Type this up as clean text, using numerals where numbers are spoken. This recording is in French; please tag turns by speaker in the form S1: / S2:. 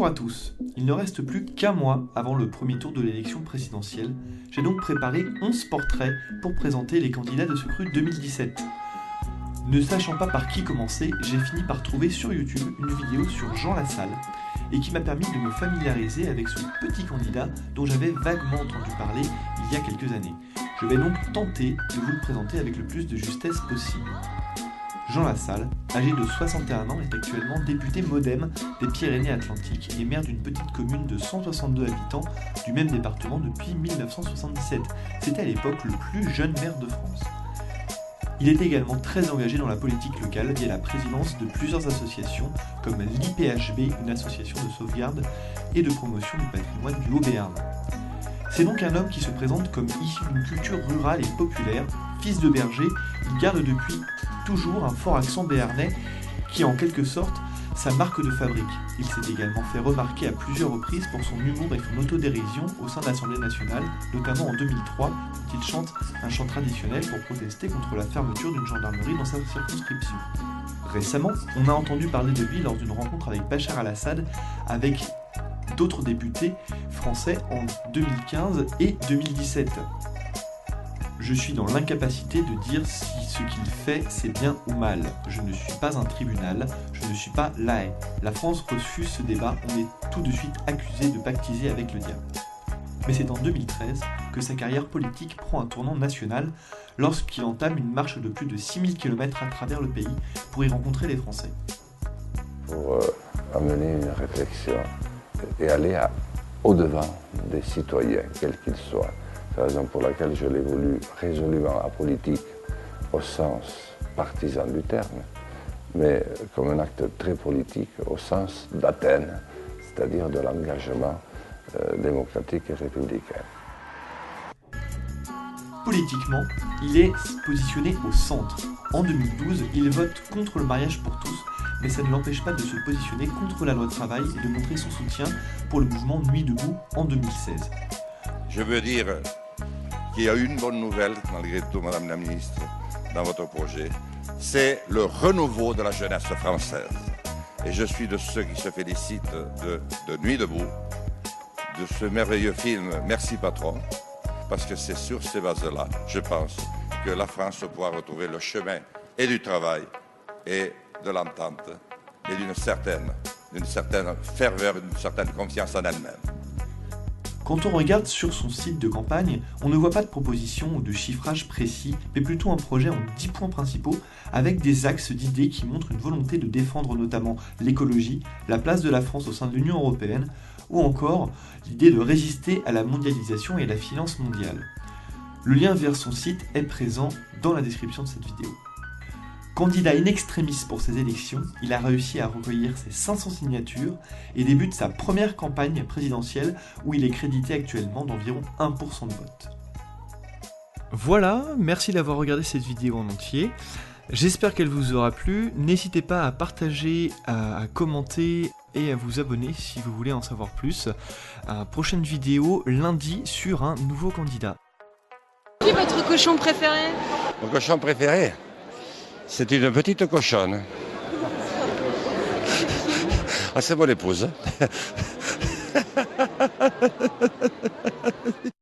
S1: Bonjour à tous, il ne reste plus qu'un mois avant le premier tour de l'élection présidentielle. J'ai donc préparé 11 portraits pour présenter les candidats de ce scrutin 2017. Ne sachant pas par qui commencer, j'ai fini par trouver sur YouTube une vidéo sur Jean Lassalle et qui m'a permis de me familiariser avec ce petit candidat dont j'avais vaguement entendu parler il y a quelques années. Je vais donc tenter de vous le présenter avec le plus de justesse possible. Jean Lassalle, âgé de 61 ans, est actuellement député MoDem des Pyrénées-Atlantiques et maire d'une petite commune de 162 habitants du même département depuis 1977. C'était à l'époque le plus jeune maire de France. Il est également très engagé dans la politique locale via la présidence de plusieurs associations comme l'IPHB, une association de sauvegarde et de promotion du patrimoine du Haut-Béarn. C'est donc un homme qui se présente comme issu d'une culture rurale et populaire. Fils de berger, il garde depuis toujours un fort accent béarnais qui est en quelque sorte sa marque de fabrique. Il s'est également fait remarquer à plusieurs reprises pour son humour et son autodérision au sein de l'Assemblée nationale, notamment en 2003, quand il chante un chant traditionnel pour protester contre la fermeture d'une gendarmerie dans sa circonscription. Récemment, on a entendu parler de lui lors d'une rencontre avec Bachar el-Assad, avec d'autres députés français en 2015 et 2017. Je suis dans l'incapacité de dire si ce qu'il fait c'est bien ou mal. Je ne suis pas un tribunal, je ne suis pas l'AE. La France refuse ce débat, on est tout de suite accusé de pactiser avec le diable. Mais c'est en 2013 que sa carrière politique prend un tournant national lorsqu'il entame une marche de plus de 6000 km à travers le pays pour y rencontrer les Français.
S2: Pour amener une réflexion et aller au-devant des citoyens, quels qu'ils soient. C'est la raison pour laquelle je l'ai voulu résolument apolitique au sens partisan du terme, mais comme un acte très politique au sens d'Athènes, c'est-à-dire de l'engagement démocratique et républicain.
S1: Politiquement, il est positionné au centre. En 2012, il vote contre le mariage pour tous, mais ça ne l'empêche pas de se positionner contre la loi travail et de montrer son soutien pour le mouvement Nuit debout en 2016.
S3: Je veux dire qu'il y a une bonne nouvelle, malgré tout, Madame la Ministre, dans votre projet, c'est le renouveau de la jeunesse française. Et je suis de ceux qui se félicitent de Nuit debout, de ce merveilleux film Merci Patron, parce que c'est sur ces bases-là, je pense, que la France pourra retrouver le chemin et du travail et de l'entente et d'une certaine ferveur, d'une certaine confiance en elle-même.
S1: Quand on regarde sur son site de campagne, on ne voit pas de proposition ou de chiffrage précis, mais plutôt un projet en 10 points principaux avec des axes d'idées qui montrent une volonté de défendre notamment l'écologie, la place de la France au sein de l'Union européenne, ou encore l'idée de résister à la mondialisation et à la finance mondiale. Le lien vers son site est présent dans la description de cette vidéo. Candidat in extremis pour ces élections, il a réussi à recueillir ses 500 signatures et débute sa première campagne présidentielle où il est crédité actuellement d'environ 1% de vote. Voilà, merci d'avoir regardé cette vidéo en entier. J'espère qu'elle vous aura plu. N'hésitez pas à partager, à commenter et à vous abonner si vous voulez en savoir plus. Prochaine vidéo lundi sur un nouveau candidat.
S4: Qui est votre cochon préféré?
S3: Mon cochon préféré, c'est une petite cochonne. Ah, c'est mon épouse.